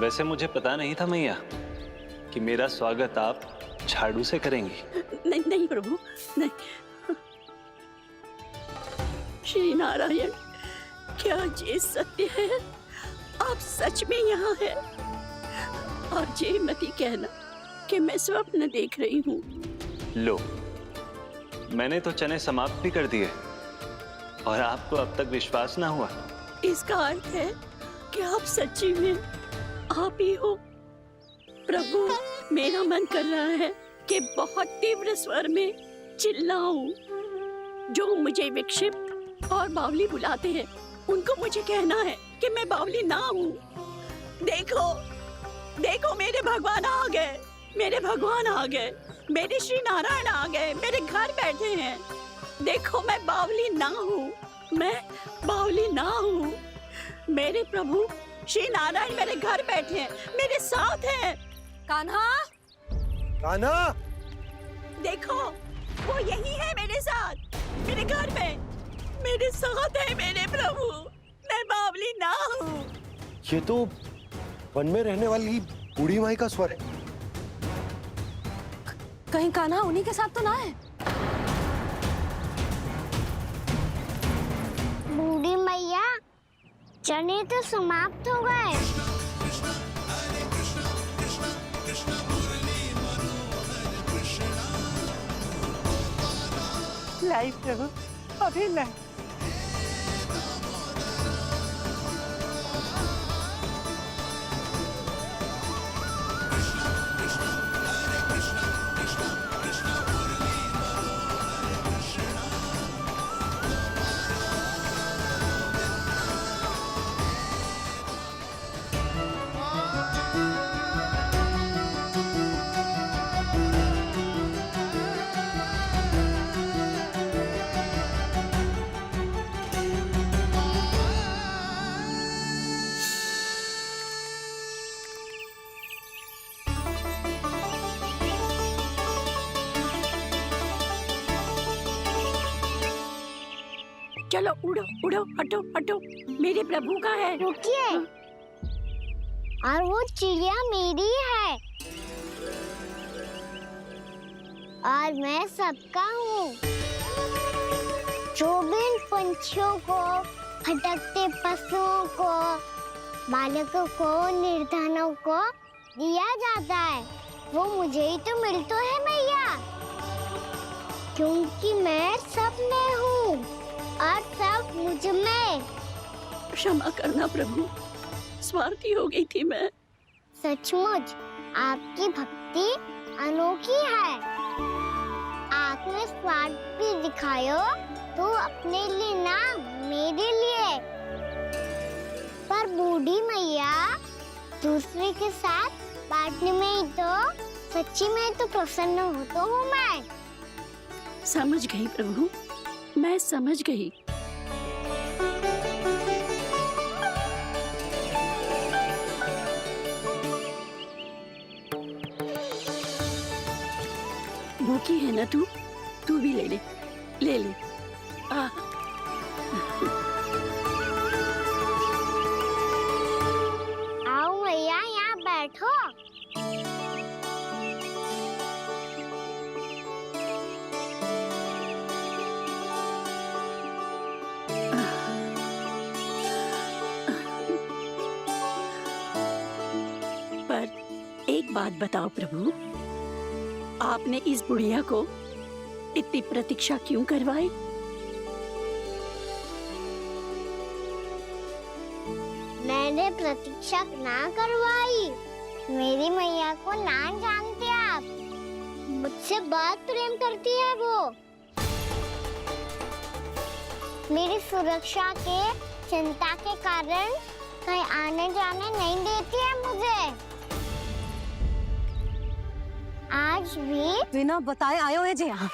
वैसे मुझे पता नहीं था मैया कि मेरा स्वागत आप झाड़ू से करेंगी। नहीं नहीं प्रभु, नहीं। श्री नारायण, क्या ये सत्य है? आप सच में यहाँ हैं? और ये मत कहना कि मैं स्वप्न देख रही हूँ। लो, मैंने तो चने समाप्त भी कर दिए और आपको अब तक विश्वास ना हुआ। इसका अर्थ है कि आप सच्ची में आप ही हो। प्रभु, मेरा मन कर रहा है कि बहुत तीव्र स्वर में चिल्लाऊं। जो मुझे विक्षिप्त और बावली बुलाते हैं, उनको मुझे कहना है कि मैं बावली ना हूँ। देखो, देखो, मेरे भगवान आ गए, मेरे भगवान आ गए, मेरे श्री नारायण आ गए, मेरे घर बैठे हैं। देखो, मैं बावली ना हूँ, मैं बावली ना हूँ। मेरे प्रभु श्री नारायण मेरे घर बैठे हैं, मेरे साथ हैं। कान्हा, कान्हा, देखो, वो यही है मेरे साथ, मेरे घर में, मेरे साथ है मेरे प्रभु। मैं बावली ना हूँ। ये तो वन में रहने वाली बूढ़ी माई का स्वर है। कहीं कान्हा उन्हीं के साथ तो ना है? बूढ़ी मैया, चने तो समाप्त हो गए। लाई प्रभु, अभी लाई। चलो उड़ो उड़ो, हटो हटो, मेरे प्रभु का है। रुकिए, और वो चिड़िया मेरी है और मैं सबका हूँ। जो भी इन पंछियों को, भटकते पशुओं को, बालकों को, निर्धनों को दिया जाता है, वो मुझे ही तो मिलता है मैया, क्योंकि मैं सब में हूँ और सब मुझ में। क्षमा करना प्रभु, स्वार्थी हो गई थी मैं। सचमुच आपकी भक्ति अनोखी है। आपने स्वार्थ भी दिखायो, तो अपने लिए ना, मेरे लिए। पर बूढ़ी मैया, दूसरे के साथ बांटने में ही तो सच्ची में तो प्रसन्न होता हूँ मैं। समझ गई प्रभु, मैं समझ गई। भूखी है ना तू? तू भी ले ले, ले ले। आओ मैया, यहाँ बैठो। पर एक बात बताओ प्रभु, आपने इस बुढ़िया को इतनी प्रतीक्षा क्यों करवाई? मैंने प्रतीक्षा ना करवाई। मेरी मैया को ना जानते आप, मुझसे बहुत प्रेम करती है वो। मेरी सुरक्षा के चिंता के कारण कहीं आने जाने नहीं देती है मुझे। आज भी बिना बताए आयो है जी यहाँ,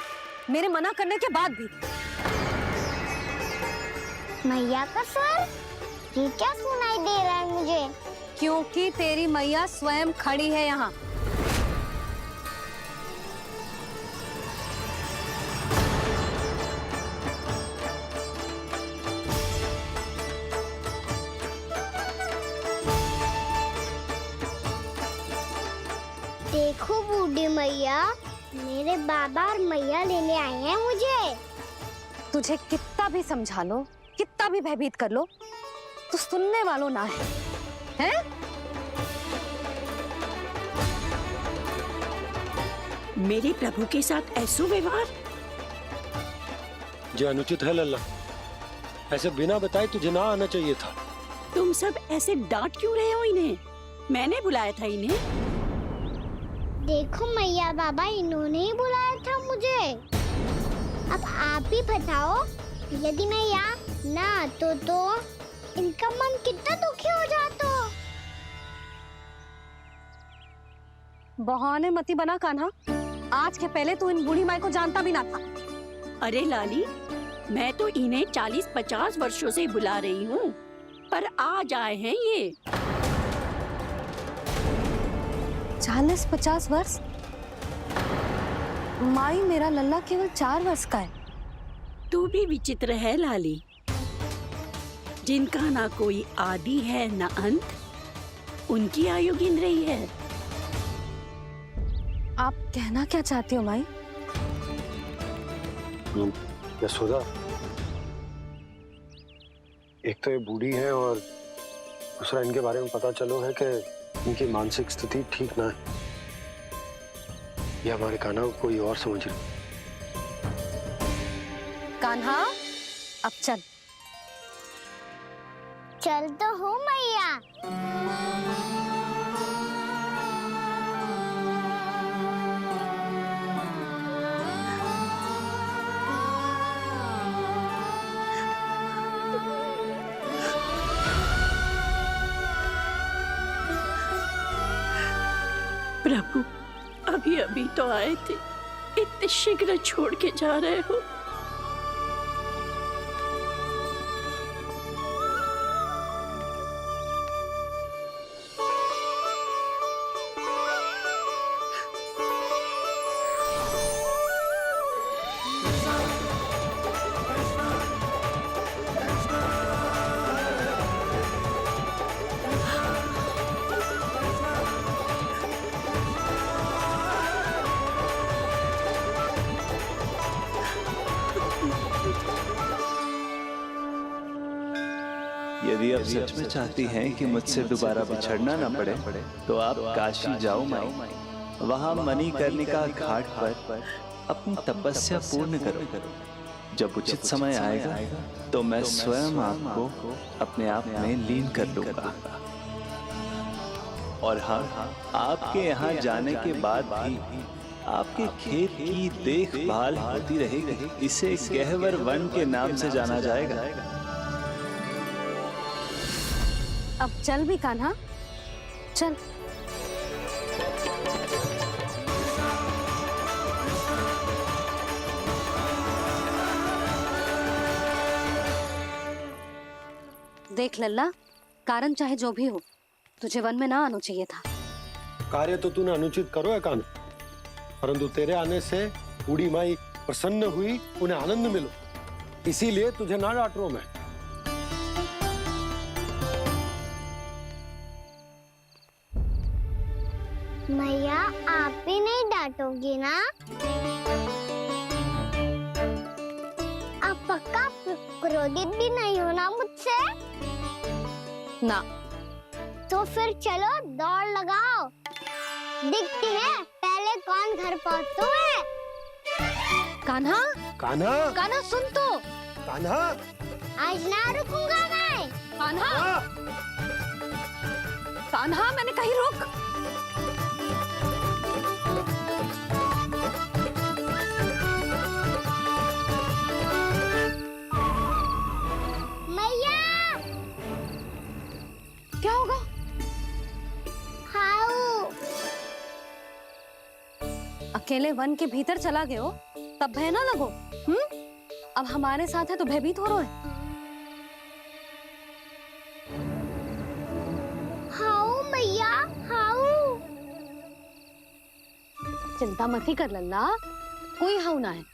मेरे मना करने के बाद भी। मैया का स्वर, ये क्या सुनाई दे रहा है मुझे? क्योंकि तेरी मैया स्वयं खड़ी है यहाँ। देखो बूढ़ी मैया, मेरे बाबा और मैया लेने आए हैं मुझे। तुझे कितना भी समझा लो, कितना भी भयभीत कर लो, तो सुनने वालों ना है, हैं? मेरे प्रभु के साथ ऐसा व्यवहार? जो अनुचित है लल्ला। ऐसे बिना बताए तुझे ना आना चाहिए था। तुम सब ऐसे डांट क्यों रहे हो इन्हें? मैंने बुलाया था इन्हें। देखो मैया बाबा, इन्होंने ही बुलाया था मुझे। अब आप ही बताओ, यदि मैं यहाँ ना आतो तो इनका मन कितना दुखी हो जाता। बहाने मती बना कान्हा। आज के पहले तू इन बूढ़ी माई को जानता भी ना था। अरे लाली, मैं तो इन्हें 40-50 वर्षों से बुला रही हूँ, पर आज आए हैं ये। 40-50 वर्ष? माई, मेरा लल्ला केवल 4 वर्ष का है। तू भी विचित्र है लाली, जिनका ना कोई आदि है ना अंत, उनकी आयु गिन रही है। आप कहना क्या चाहती हो माई? यशोदा, एक तो ये बूढ़ी है और दूसरा इनके बारे में पता चलो है कि इनकी मानसिक स्थिति ठीक ना है। ये हमारे कान्हा को कोई और समझ रही। कान्हा, अब चल। चल तो हूँ मैया। प्रभु, अभी अभी तो आए थे, इतने शीघ्र छोड़ के जा रहे हो? यदि आप सच में चाहती हैं कि मुझसे दोबारा बिछड़ना ना पड़े, तो आप काशी जाओ माई। वहां मणिकर्णिका घाट पर अपनी तपस्या पूर्ण करो। जब उचित समय आएगा तो मैं स्वयं आपको अपने आप में लीन कर लूंगा। और हाँ, आपके यहाँ जाने के बाद भी आपके खेत की देखभाल होती रहेगी। इसे गहवर वन के नाम से जाना जाएगा। अब चल भी कान्हा, चल। देख लल्ला, कारण चाहे जो भी हो, तुझे वन में ना आना चाहिए था। कार्य तो तूने अनुचित करो है कान्हा, परंतु तेरे आने से बूढ़ी माई प्रसन्न हुई, उन्हें आनंद मिलो, इसीलिए तुझे ना डांट रहा हूं मैं। मैया, आप भी नहीं डांटोगी ना? आप पक्का क्रोधित भी नहीं हो ना मुझसे? ना। तो फिर चलो दौड़ लगाओ, दिखती है पहले कौन घर पहुंचता है। कान्हा, कान्हा, कान्हा सुन तो। कान्हा, आज ना रुकूंगा मैं। कान्हा, कान्हा, मैंने कहीं रुक। मैया, क्या होगा? हाउ अकेले वन के भीतर चला गए हो, तब भय ना लगो। अब हमारे साथ है तो भयभीत हो रहे हैं। हाउ मैया, हाउ। चिंता मत ही कर लल्ला, कोई हाउ ना है।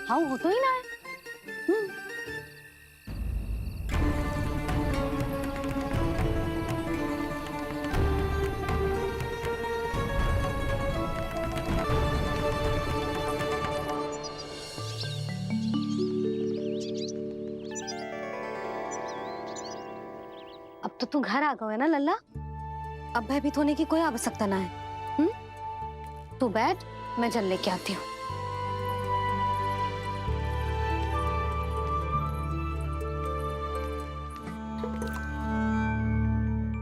हाउ हो तो ही ना है। तो तू घर आ गए है ना लल्ला, अब भयभीत होने की कोई आवश्यकता ना है। तू बैठ, मैं जल लेके आती हूँ।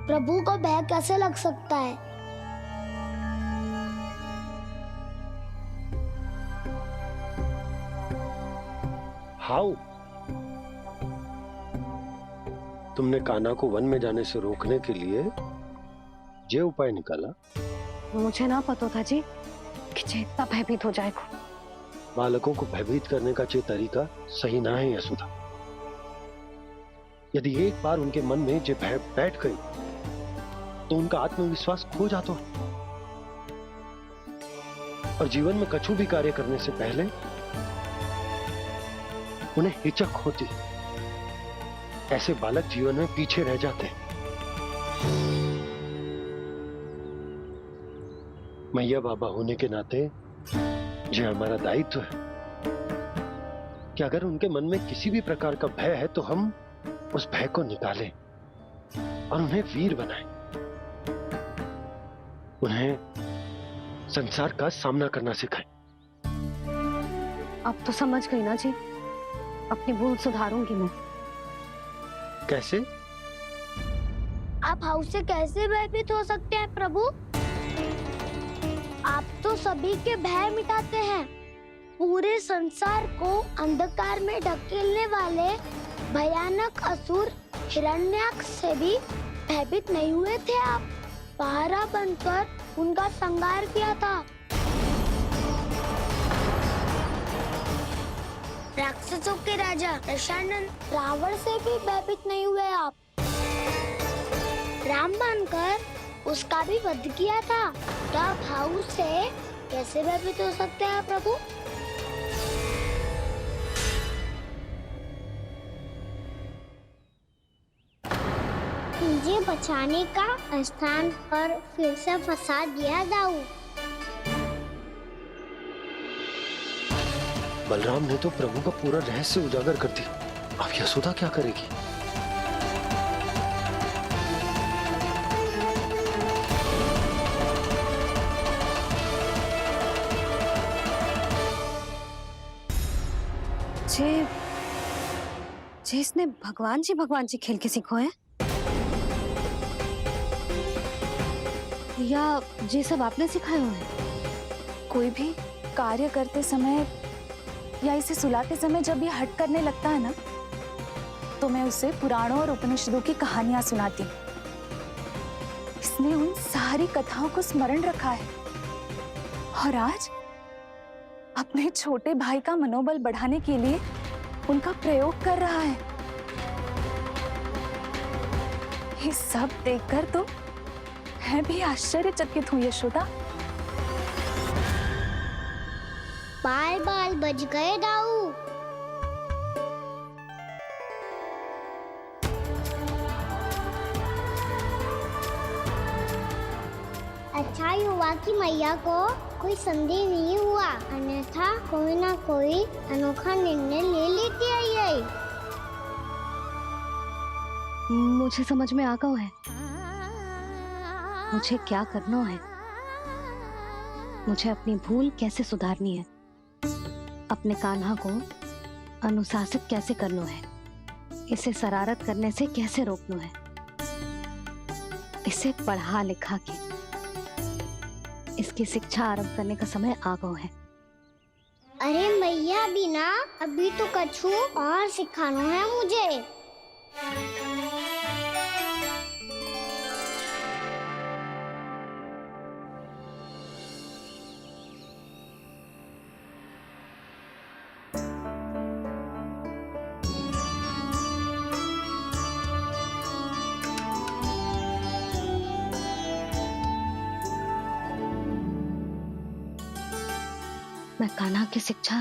प्रभु को भय कैसे लग सकता है? हाउ? तुमने कान्हा को वन में जाने से रोकने के लिए ये उपाय निकाला? मुझे ना पता था जी कि जे इतना भयभीत हो जाएगा। बालकों को भयभीत करने का ये तरीका सही ना है यशोदा। यदि एक बार उनके मन में ये भय बैठ गई तो उनका आत्मविश्वास खो जाता है और जीवन में कछु भी कार्य करने से पहले उन्हें हिचक होती। ऐसे बालक जीवन में पीछे रह जाते हैं। मैया बाबा होने के नाते यह हमारा दायित्व है कि अगर उनके मन में किसी भी प्रकार का भय है तो हम उस भय को निकालें और उन्हें वीर बनाएं। उन्हें संसार का सामना करना सिखाएं। अब तो समझ गई ना जी, अपनी भूल सुधारूंगी मैं। कैसे? आप हाउस से कैसे भयभीत हो सकते हैं प्रभु? आप तो सभी के भय मिटाते हैं। पूरे संसार को अंधकार में ढकेलने वाले भयानक असुर हिरण्याक्ष से भी भयभीत नहीं हुए थे आप। पहरा बनकर उनका संहार किया था। राक्षसों के राजा दशानन रावण से भी भयभीत नहीं हुए आप। राम बनकर उसका भी वध किया था। तो आप हाउस से कैसे भयभीत हो सकते हैं प्रभु? मुझे बचाने का स्थान पर फिर से फंसा दिया दाऊ। बलराम ने तो प्रभु का पूरा रहस्य उजागर कर दिया। अब यशोदा क्या करेगी? जे इसने भगवान जी खेल के सीखो है, या ये सब आपने सिखाए हुए हैं? कोई भी कार्य करते समय या इसे सुलाते समय जब ये हट करने लगता है ना, तो मैं उसे पुराणों और उपनिषदों की कहानियां सुनाती हूँ। इसने उन सारी कथाओं को स्मरण रखा है और आज अपने छोटे भाई का मनोबल बढ़ाने के लिए उनका प्रयोग कर रहा है। ये सब देखकर तो मैं भी आश्चर्यचकित हूँ यशोदा। बाल बाल बज गए दाऊ। अच्छा ही हुआ कि मैया को कोई संदेह नहीं हुआ, अन्यथा कोई ना कोई अनोखा निर्णय ले लेती है ये। मुझे समझ में आ गया है मुझे क्या करना है। मुझे अपनी भूल कैसे सुधारनी है, अपने कान्हा को अनुशासित कैसे करना है, इसे शरारत करने से कैसे रोकना है, इसे पढ़ा लिखा के इसकी शिक्षा आरंभ करने का समय आ गया है। अरे मैया बिना अभी तो कछु और सिखाना है मुझे। मैं कान्हा की शिक्षा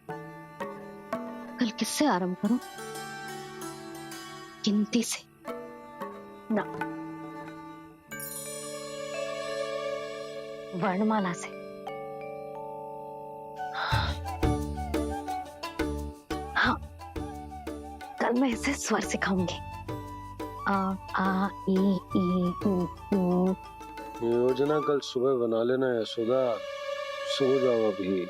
कल किससे आरंभ करूं? गिनती से ना, वर्णमाला से। हाँ, कल मैं इसे स्वर सिखाऊंगी आ ई उ। योजना कल सुबह बना लेना यशोदा, सो जाओ अभी।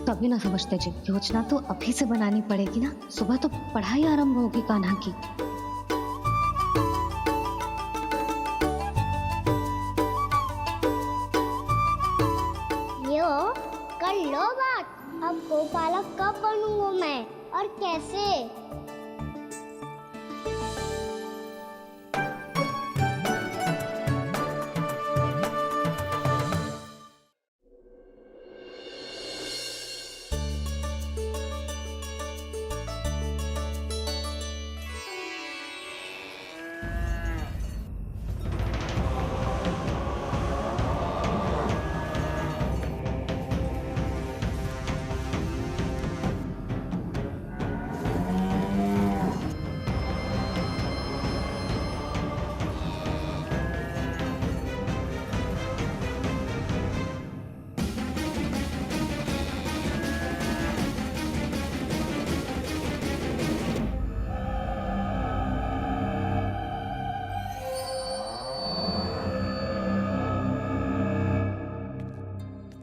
तभी ना समझते जी, योजना तो अभी से बनानी पड़ेगी ना, सुबह तो पढ़ाई आरंभ होगी कान्हा की। यो कर लो बात, अब गोपालक कब बनूंगा मैं और कैसे?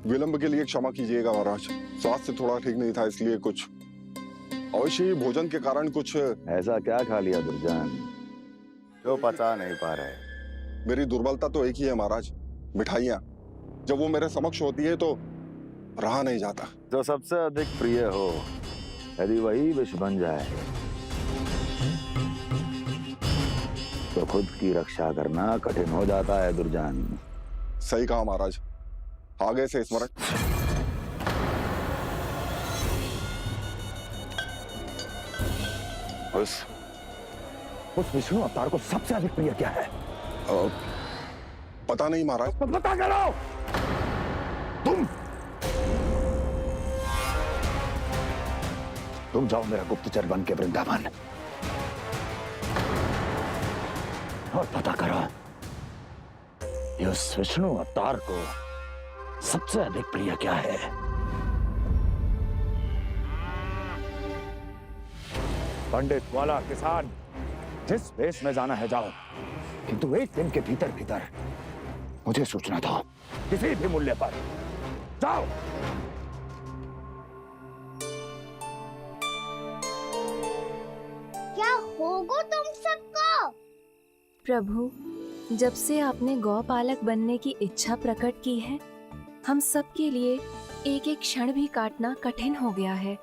विलंब के लिए क्षमा कीजिएगा महाराज, स्वास्थ्य थोड़ा ठीक नहीं था इसलिए कुछ अवश्य ही भोजन के कारण कुछ। ऐसा क्या खा लिया दुर्जन जो पचा नहीं पा रहे? मेरी दुर्बलता तो एक ही है महाराज, मिठाइयाँ। जब वो मेरे समक्ष होती है तो रहा नहीं जाता। जो सबसे अधिक प्रिय हो, यदि वही विष बन जाए तो खुद की रक्षा करना कठिन हो जाता है दुर्जन। सही कहा महाराज, आगे से स्मरण। उस विष्णु अवतार को सबसे अधिक प्रिय क्या है? पता नहीं महाराज। तो पता करो। तुम जाओ मेरा गुप्तचर बन के वृंदावन और पता करो ये उस विष्णु अवतार को सबसे अधिक प्रिय क्या है। पंडित वाला किसान, जिस वेश में जाना है जाओ, किंतु एक दिन के भीतर भीतर मुझे सूचना दो, किसी भी मूल्य पर। जाओ। क्या होगा तुम सबको? प्रभु, जब से आपने गौपालक बनने की इच्छा प्रकट की है, हम सब के लिए एक एक क्षण भी काटना कठिन हो गया है।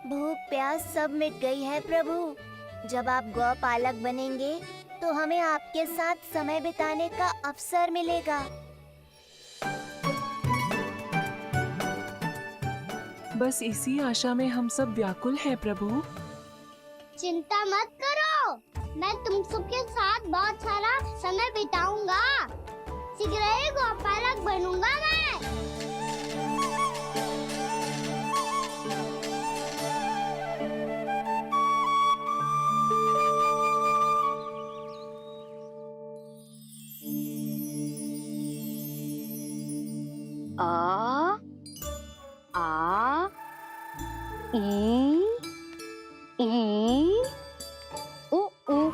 भूख प्यास सब मिट गई है प्रभु। जब आप गौपालक बनेंगे तो हमें आपके साथ समय बिताने का अवसर मिलेगा। बस इसी आशा में हम सब व्याकुल हैं प्रभु। चिंता मत करो, मैं तुम सबके साथ बहुत सारा समय बिताऊंगा। शीघ्र ही गोपालक बनूंगा मैं। आ ई उ उ।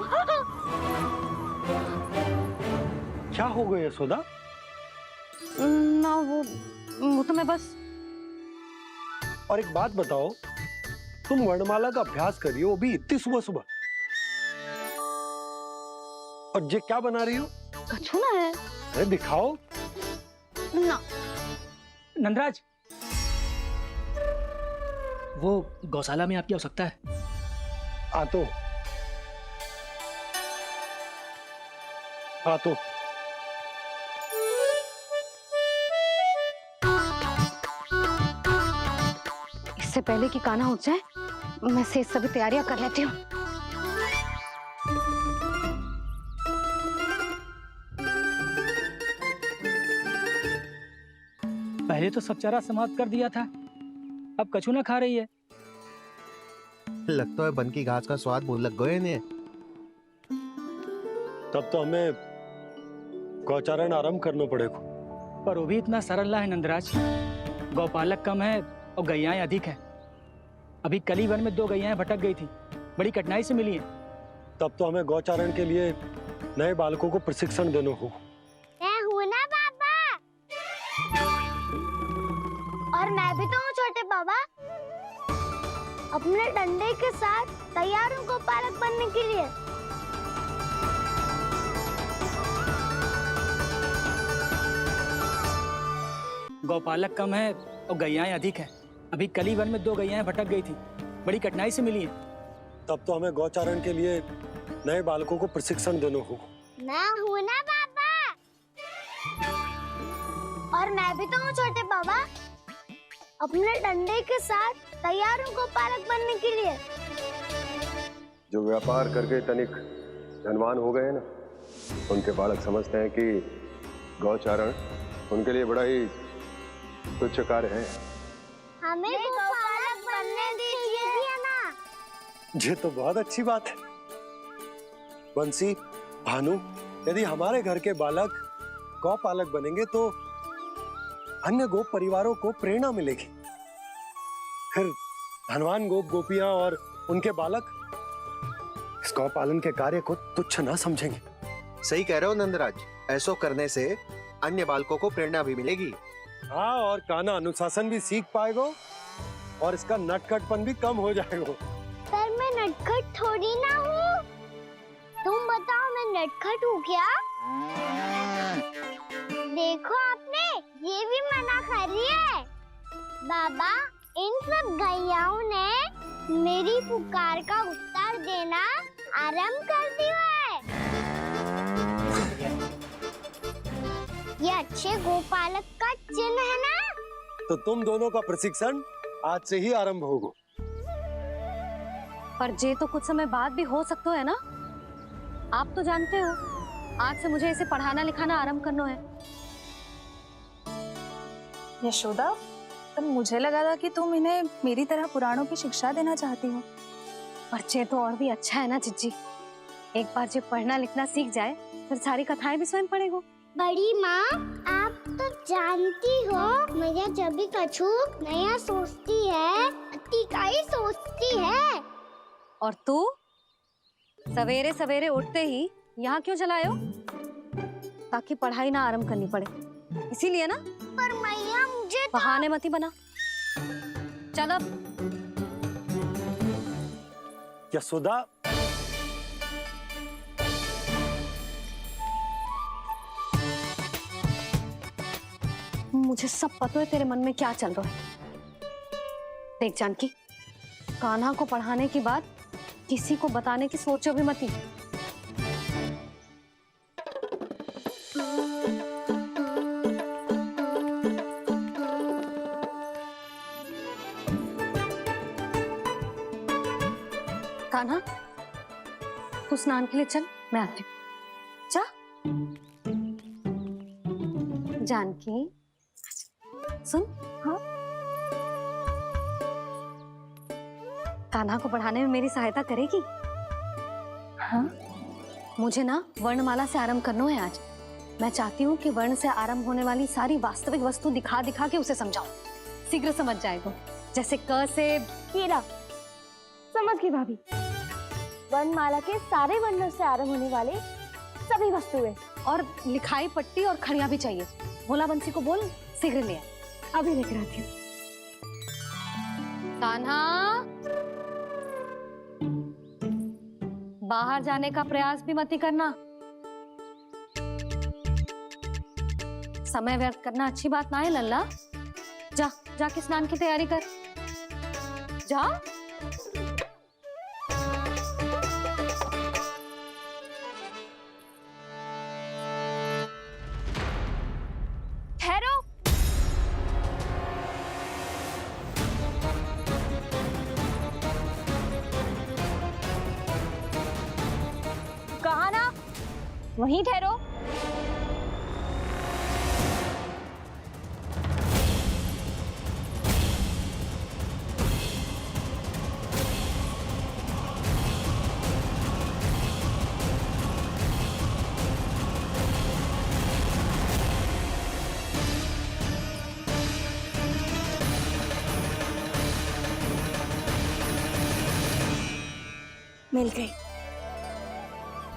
क्या हो गया यशोदा? ना वो तो मैं बस। और एक बात बताओ, तुम वर्णमाला का अभ्यास कर रही हो, वो भी इतनी सुबह सुबह, और ये क्या बना रही हो? कछु ना है। अरे दिखाओ ना। नंदराज, वो गौशाला में आपकी आवश्यकता है। आ तो इससे पहले कि कान्हा उठ जाए, मैं से सभी तैयारियां कर लेती हूँ। पहले तो सब चारा समाप्त कर दिया था, अब कछु ना खा रही है। लगता है बन की घास का स्वाद भूल लग गए इन्हें। तब तो हमें गौचारण आरंभ करना पड़ेगा। पर वो भी इतना सरल है नंदराज। गौपालक कम है और गैयाएं अधिक हैं। अभी कली वन में 2 गैयाएं भटक गई थी, बड़ी कठिनाई से मिली हैं। तब तो हमें गौचारण के लिए नए बालकों को प्रशिक्षण देना होगा। मैं हूँ ना बाबा। और मैं भी तो हूँ छोटे बाबा। अपने डंडे के साथ तैयार हूँ गौपालक बनने के लिए। गौपालक कम है और गैयाएं अधिक हैं। अभी कली वन में 2 गैयाएं भटक गई थी, बड़ी कठिनाई से मिली हैं। तब तो हमें गौचारण के लिए नए बालकों को प्रशिक्षण देना होगा। मैं हूँ ना बाबा। और मैं भी तो हूँ छोटे बाबा। अपने डंडे के साथ तैयार हूँ गौपालक बनने के लिए। जो व्यापार करके तनिक धनवान हो गए ना, उनके बालक समझते हैं कि गौचारण उनके लिए बड़ा ही तुच्छ कार्य है। हमें गौपालक बनने दीजिए ना। ये तो बहुत अच्छी बात है। बंसी, भानु, यदि हमारे घर के बालक गौपालक बनेंगे तो अन्य गोप परिवारों को प्रेरणा मिलेगी। फिर धनवान गोप गोपियां और उनके बालक इस गौपालन के कार्य को तुच्छ ना समझेंगे। सही कह रहे हो नंदराज, ऐसा करने से अन्य बालकों को प्रेरणा भी मिलेगी। हाँ, और कान्हा अनुशासन भी सीख पाएगा और इसका नटखटपन भी कम हो जाएगा। पर मैं नटखट थोड़ी ना हूँ। तुम बताओ मैं नटखट हूँ क्या? देखो आपने ये भी मना कर रही है। बाबा, इन सब गैयाओं ने मेरी पुकार का उत्तर देना आरंभ कर दिया है। ये अच्छे गोपालक का चिन्ह है ना? तो तुम दोनों का प्रशिक्षण आज से ही आरंभ होगा। पर जे तो कुछ समय बाद भी हो सकता है ना। आप तो जानते हो, आज से मुझे इसे पढ़ाना लिखाना आरंभ करना है। यशोदा, पर मुझे लगा था कि तुम इन्हें मेरी तरह पुराणों की शिक्षा देना चाहती हो। पर जे तो और भी अच्छा है ना जिज्जी। एक बार जब पढ़ना लिखना सीख जाए फिर सारी कथाएं भी स्वयं पढ़ेगा। बड़ी माँ, आप तो जानती हो मैया जब भी कछु नया सोचती है, अतिका ही सोचती है। और तू सवेरे सवेरे उठते ही यहाँ क्यों चलाए हो? ताकि पढ़ाई ना आरंभ करनी पड़े, इसीलिए ना। पर मैया मुझे बहाने मत ही बना। चल अब। यशोदा, मुझे सब पता है तेरे मन में क्या चल रहा है। देख जानकी, कान्हा को पढ़ाने की बात किसी को बताने की सोचो भी मत ही। कान्हा, तू स्नान के लिए चल, मैं आती हूँ। जा। जानकी, सुन। हाँ? कान्हा को पढ़ाने में मेरी सहायता करेगी? हाँ? मुझे ना वर्णमाला से आरंभ करना है आज। मैं चाहती हूँ कि वर्ण से आरंभ होने वाली सारी वास्तविक वस्तु दिखा दिखा के उसे समझाऊं। शीघ्र समझ जाएगा। जैसे क से कीड़ा। समझ गई भाभी। वर्णमाला के सारे वर्णों से आरंभ होने वाले सभी वस्तुएं। और लिखाई पट्टी और खड़िया भी चाहिए। भोला बंसी को बोल शीघ्र ले आए। अभी लेकर आती हूँ। कान्हा, बाहर जाने का प्रयास भी मत ही करना। समय व्यर्थ करना अच्छी बात ना है लल्ला। जा, जाके स्नान की तैयारी कर। जा। ठहरो। कहा ना, वहीं ठहरो। मिल गई।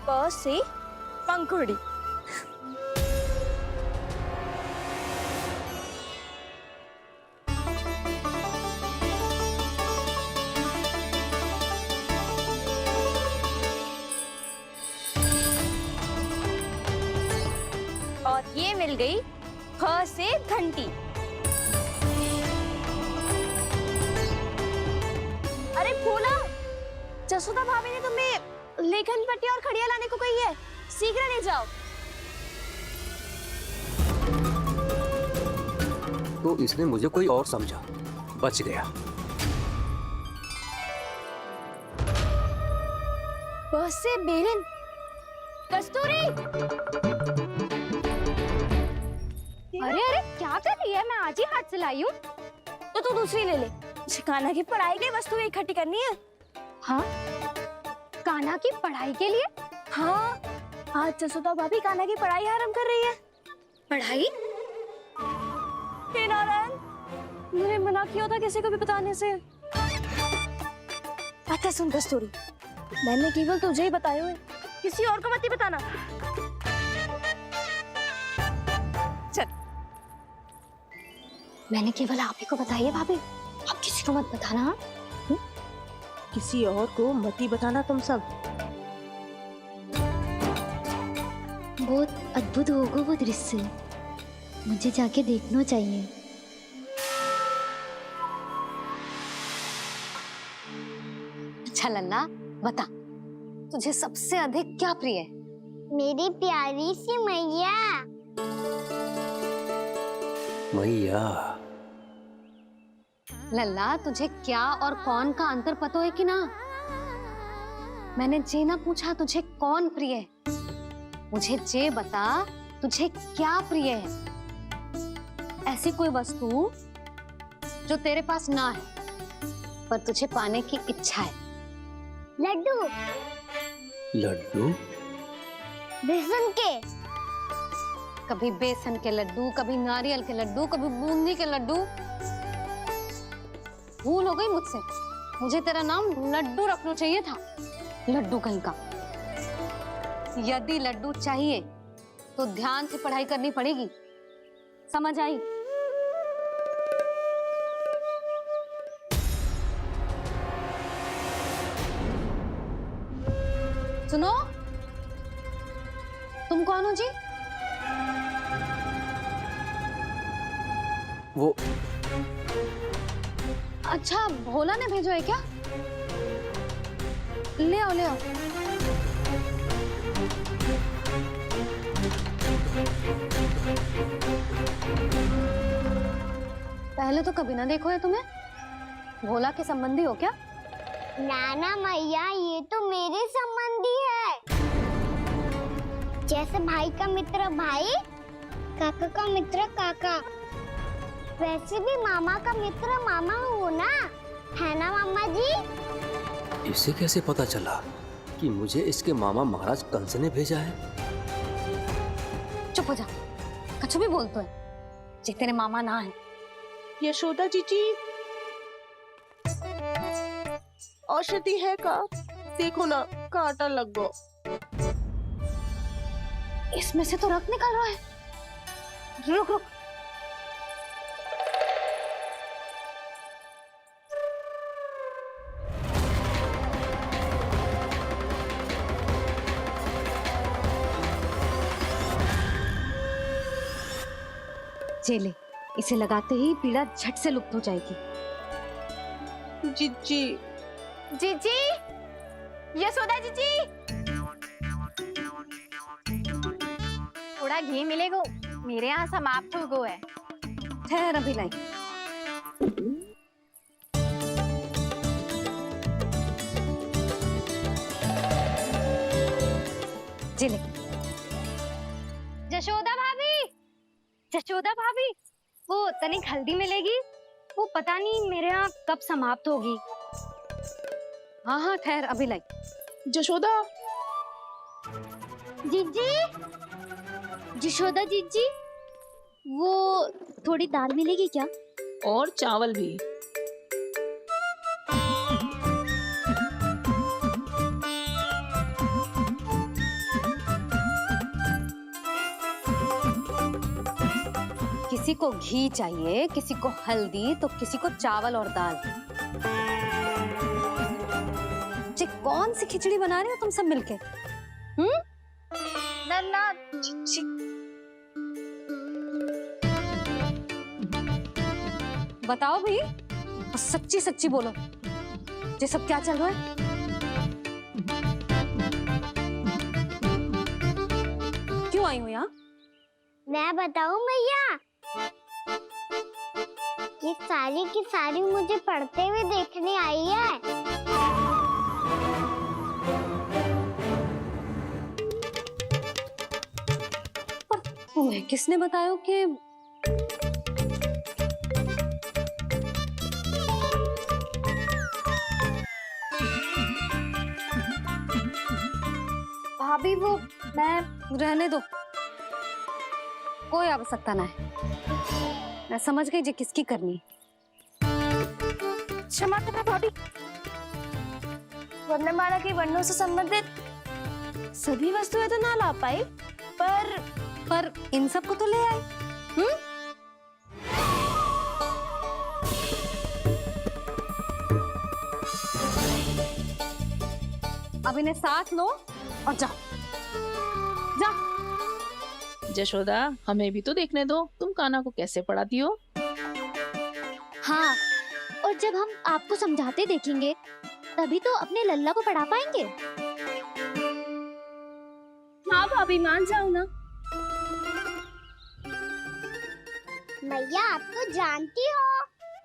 प से पंखुड़ी। और ये मिल गई ख से घंटी। अरे भोला, जसोदा भाभी ने तुम्हें लेखन पट्टी और खड़िया लाने को कही है, शीघ्र ले जाओ। तो इसने मुझे कोई और समझा, बच गया। बस से बेलन। कस्तूरी, अरे अरे क्या कर रही है? मैं आज ही हाथ से लाई हूँ। तो तू दूसरी ले ले। कान्हा की पढ़ाई के लिए वस्तु इकट्ठी करनी है। हाँ, कान्हा की पढ़ाई के लिए? हाँ, आज जसोदा भाभी कान्हा की पढ़ाई आरंभ कर रही है। पढ़ाई? हे नारायण, मैंने मना किया था किसी को भी बताने से। अच्छा सुन कस्तूरी, मैंने केवल तुझे ही बताए हुए, किसी और को मत ही बताना। चल। मैंने केवल आप ही को बताई है भाभी, आप किसी को मत बताना। हाँ? किसी और को मत ही बताना तुम सब। बहुत अद्भुत होगा वो दृश्य, मुझे जाके देखना चाहिए। अच्छा लल्ला, बता तुझे सबसे अधिक क्या प्रिय है? मेरी प्यारी सी मैया। मैया, लल्ला, तुझे क्या और कौन का अंतर पता है कि ना? मैंने जे ना पूछा तुझे कौन प्रिय है, मुझे जे बता तुझे क्या प्रिय है। ऐसी कोई वस्तु जो तेरे पास ना है पर तुझे पाने की इच्छा है। लड्डू। लड्डू? बेसन के। कभी बेसन के लड्डू, कभी नारियल के लड्डू, कभी बूंदी के लड्डू। भूल हो गई मुझसे, मुझे तेरा नाम लड्डू रखना चाहिए था। लड्डू कहीं का। यदि लड्डू चाहिए तो ध्यान से पढ़ाई करनी पड़ेगी, समझ आई? सुनो, तुम कौन हो जी? वो अच्छा, भोला ने भेजो है क्या? ले आओ, ले आओ। पहले तो कभी ना देखो है तुम्हें। भोला के संबंधी हो क्या? नाना मैया, ये तो मेरे संबंधी है। जैसे भाई का मित्र भाई, काका का मित्र काका, वैसे भी मामा का मित्र मामा हो ना, है ना मामा जी? इसे कैसे पता चला कि मुझे इसके मामा महाराज कंस ने भेजा है? चुप हो जा, कछु भी बोलते है, जे तेरे मामा ना है। यशोदा जीजी, औषधि है का? देखो ना, कांटा लग गो। इसमें से तो रक्त निकल रहा है। रुक रुक। चले, इसे लगाते ही पीड़ा झट से लुप्त हो जाएगी। जीजी, जीजी, यशोदा जीजी, थोड़ा घी मिलेगा? मेरे यहाँ समाप्त हो गया है। ठहर, अभी लाई। जिले। जशोदा भाभी, जशोदा भाभी, वो तनिक हल्दी मिलेगी? वो पता नहीं मेरे यहाँ कब समाप्त होगी। हाँ हाँ, ठहर, अभी लाई। जशोदा, जीजी, जशोदा जीजी, वो थोड़ी दाल मिलेगी क्या? और चावल भी। किसी को घी चाहिए, किसी को हल्दी, तो किसी को चावल और दाल। जी कौन सी खिचड़ी बना रहे हो तुम सब मिलके? नन्ना बताओ भाई, और सच्ची सच्ची बोलो, ये सब क्या चल रहा है? क्यों आई हो यहाँ? मैं बताऊं भैया, ये सारी की सारी मुझे पढ़ते हुए देखने आई है। तुम्हें किसने बताया कि भाभी वो मैं रहने दो, कोई आवश्यकता ना है। मैं समझ गई जी किसकी करनी। क्षमा करना भाभी, वर्णमाला के वर्णों से संबंधित सभी वस्तुएं तो ना ला पाई, पर इन सब को तो ले आए। अब इन्हें साथ लो और जाओ। जशोदा, हमें भी तो देखने दो तुम कान्हा को कैसे पढ़ाती हो। हाँ, और जब हम आपको समझाते देखेंगे तभी तो अपने लल्ला को पढ़ा पाएंगे। हाँ भाभी, मान जाओ ना। मैया, आप तो जानती हो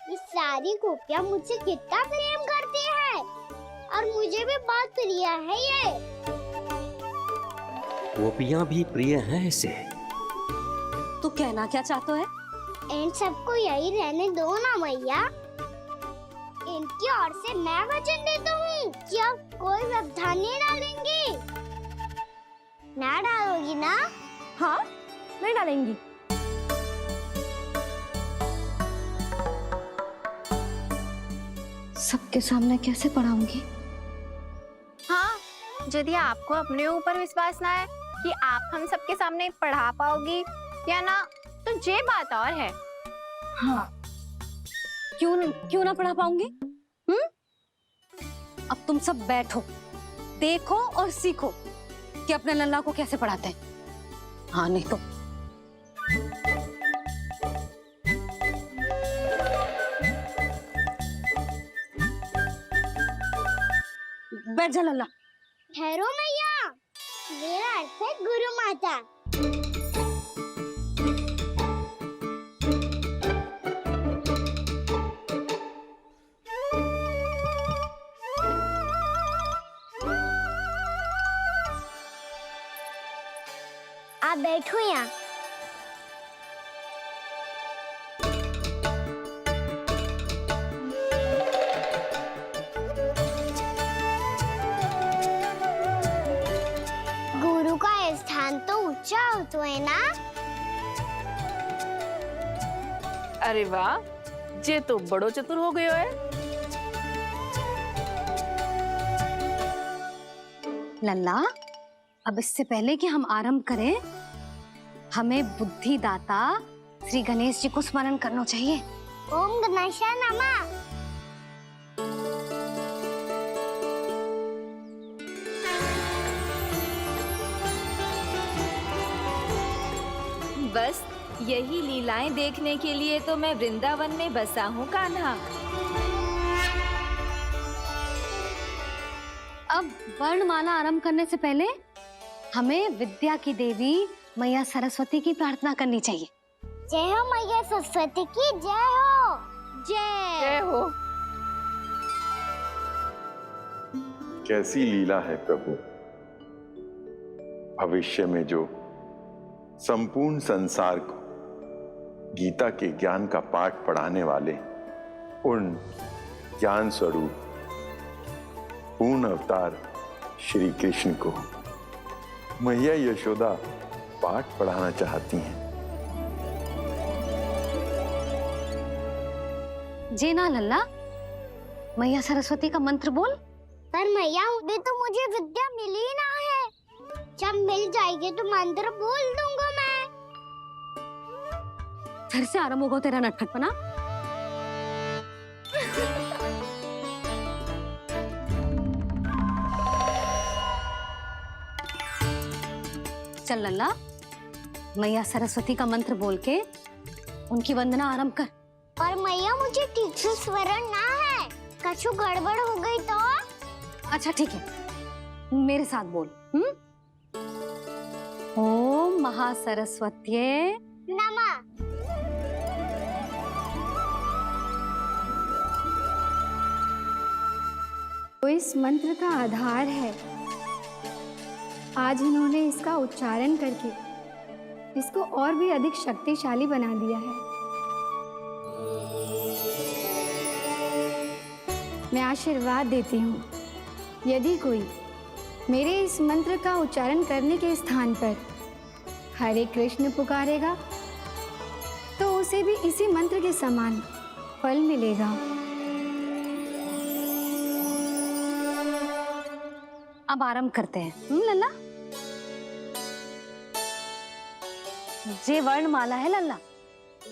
ये सारी गोपियाँ मुझसे कितना प्रेम करती है, और मुझे भी बहुत प्रिय है ये। गोपियां भी प्रिय हैं इसे। तू कहना क्या चाहता है? इन सबको यही रहने दो ना मैया। इनकी ओर से मैं वचन देता हूँ कि अब कोई व्यवधान नहीं डालेंगी। ना डालोगी ना? हाँ, नहीं डालेंगी। सबके सामने कैसे पढ़ाऊंगी? हाँ, यदि आपको अपने ऊपर विश्वास ना है कि आप हम सबके सामने पढ़ा पाओगी या ना, तो ये बात और है। हाँ, क्यों ना पढ़ा पाऊंगी? अब तुम सब बैठो, देखो और सीखो कि अपने लल्ला को कैसे पढ़ाते हैं। हाँ, नहीं तो बैठ जा लल्ला। ठहरो मैया, मेरा अर्थ है गुरु माता। आप बैठो यहाँ। गुरु का स्थान तो ऊंचा होता है ना? अरे वाह, जे तो बड़ो चतुर हो गयो है। लल्ला, अब इससे पहले कि हम आरंभ करें, हमें बुद्धिदाता श्री गणेश जी को स्मरण करना चाहिए। ओम गणेशाय नमः। बस यही लीलाएं देखने के लिए तो मैं वृंदावन में बसा हूँ कान्हा। अब वर्णमाला आरंभ करने से पहले हमें विद्या की देवी मैया सरस्वती की प्रार्थना करनी चाहिए। जय हो मैया सरस्वती की जय हो। जय हो। कैसी लीला है प्रभु। भविष्य में जो संपूर्ण संसार को गीता के ज्ञान का पाठ पढ़ाने वाले उन ज्ञान स्वरूप पूर्ण अवतार श्री कृष्ण को मैया यशोदा पाठ पढ़ाना चाहती हैं। जी ना लल्ला, मैया सरस्वती का मंत्र बोल। पर मैया, अभी तो मुझे विद्या मिली ना है। जब मिल जाएगी तो मंत्र बोल दूंगा मैं। फिर से आरंभ होगा तेरा नटखटपना। चल लल्ला, मैया सरस्वती का मंत्र बोल के उनकी वंदना आरंभ कर। पर मैया मुझे ठीक से स्वरण ना है, कछु गड़बड़ हो गई तो? अच्छा ठीक है, मेरे साथ बोल। ओम महासरस्वत्ये नमः। तो इस मंत्र का आधार है। आज इन्होंने इसका उच्चारण करके इसको और भी अधिक शक्तिशाली बना दिया है। मैं आशीर्वाद देती हूँ, यदि कोई मेरे इस मंत्र का उच्चारण करने के स्थान पर हरे कृष्ण पुकारेगा तो उसे भी इसी मंत्र के समान फल मिलेगा। अब आरंभ करते हैं। लल्ला, जे वर्णमाला है लल्ला,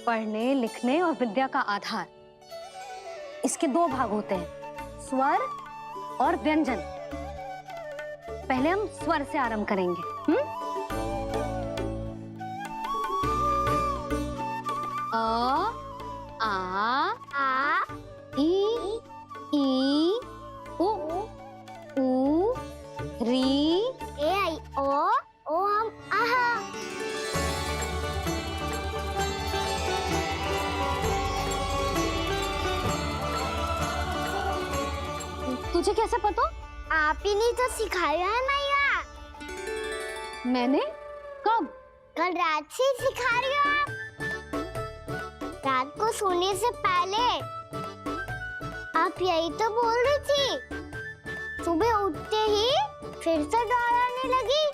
पढ़ने लिखने और विद्या का आधार। इसके दो भाग होते हैं, स्वर और व्यंजन। पहले हम स्वर से आरंभ करेंगे। अ, आ, ई, उ, री, ए आई ओ हम आहा। तुझे कैसे पता? आप ही ने तो सिखाया है मैया। मैंने? कब? कल रात से सिखा रही हो आप। रात को सोने से पहले आप यही तो बोल रही थी। सुबह उठते ही फिर से दोहराने लगी,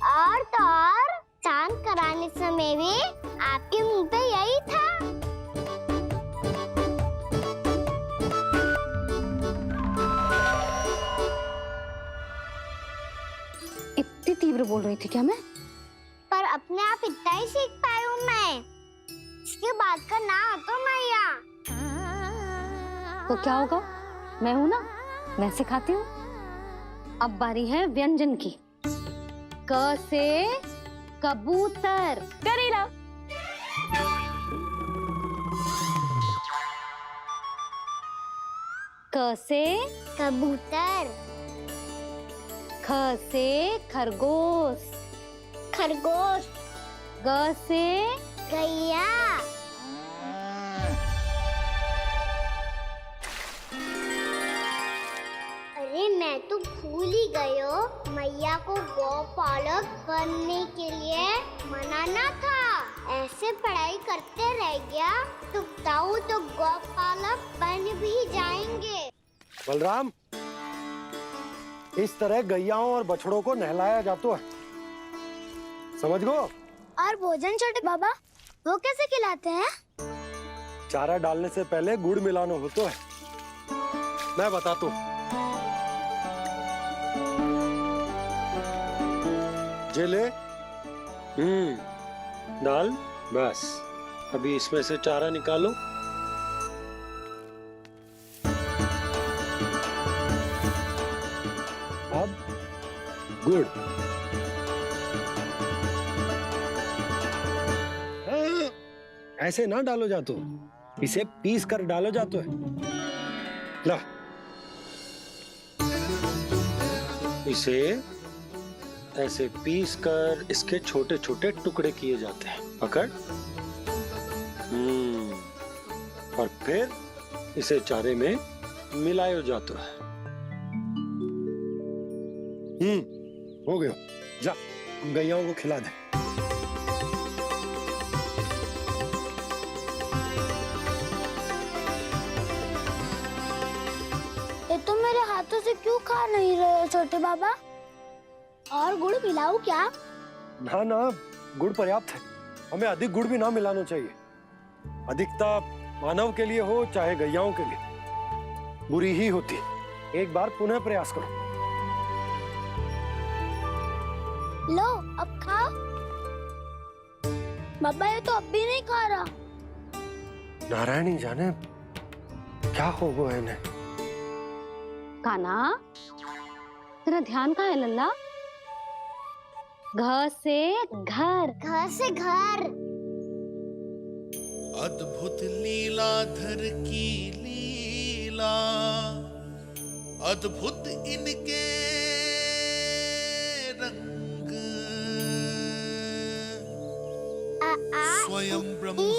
और तो और चांद कराने समय भी आपके मुंह पे यही था। इतनी तीव्र बोल रही थी क्या मैं? पर अपने आप इतना ही सीख पाई हूँ मैं। इसके बाद का ना तो मैया। तो क्या होगा? मैं हूं ना, मैं सिखाती हूँ। अब बारी है व्यंजन की। क से कबूतर। करेला। क से कबूतर। ख से खरगोश। खरगोश। ग से गैया। अरे मैं तो भूल ही गई हो, मैया को गौपालक बनने के लिए मनाना था। ऐसे पढ़ाई करते रह गया तो ताऊ तो गौपालक बन भी जाएंगे। बलराम, इस तरह गैयाओं और बछड़ों को नहलाया जाता है, समझ गो? और भोजन छोटे बाबा, वो कैसे खिलाते हैं? चारा डालने से पहले गुड़ मिलाना होता है। मैं बताता हूँ। जे ले, डाल, बस। अभी इसमें से चारा निकालो। अब गुड़। ऐसे ना डालो जातो, इसे पीस कर डालो जातो है। ला, इसे ऐसे पीस कर इसके छोटे छोटे टुकड़े किए जाते हैं। पकड़। और फिर इसे चारे में मिलाया जाता है। हो गया। जा, गैयाओं को खिला दे। ये तो मेरे हाथों से क्यों खा नहीं रहे हो छोटे बाबा? और गुड़ मिलाऊं क्या? ना ना, गुड़ पर्याप्त है। हमें अधिक गुड़ भी ना मिलाना चाहिए। अधिकता मानव के लिए हो चाहे गैयाओं के लिए बुरी ही होती। एक बार पुनः प्रयास करो। लो, अब खाओ। बाबा ये तो अब भी नहीं खा रहा। नारायणी जाने क्या हो गया है इन्हें। कान्हा, तेरा ध्यान कहाँ है लल्ला? घर से घर, घर से घर। अद्भुत लीलाधर की लीला, अद्भुत इनके रंग, स्वयं ब्रह्मा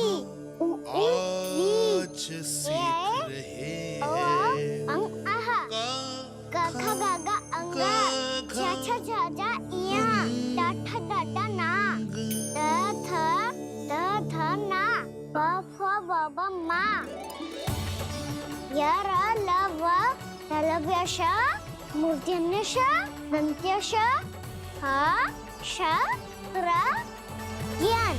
आज सीख रहे हैं। गा गा गा अंगा, छा छा छा जा इया, टा ठा टा टा ना, ता था ना, बा फा बा बा मा, या रा ला वा, तलव्यशा, मूर्त्यन्यशा, दंत्यशा, हा शा रा ज्ञान।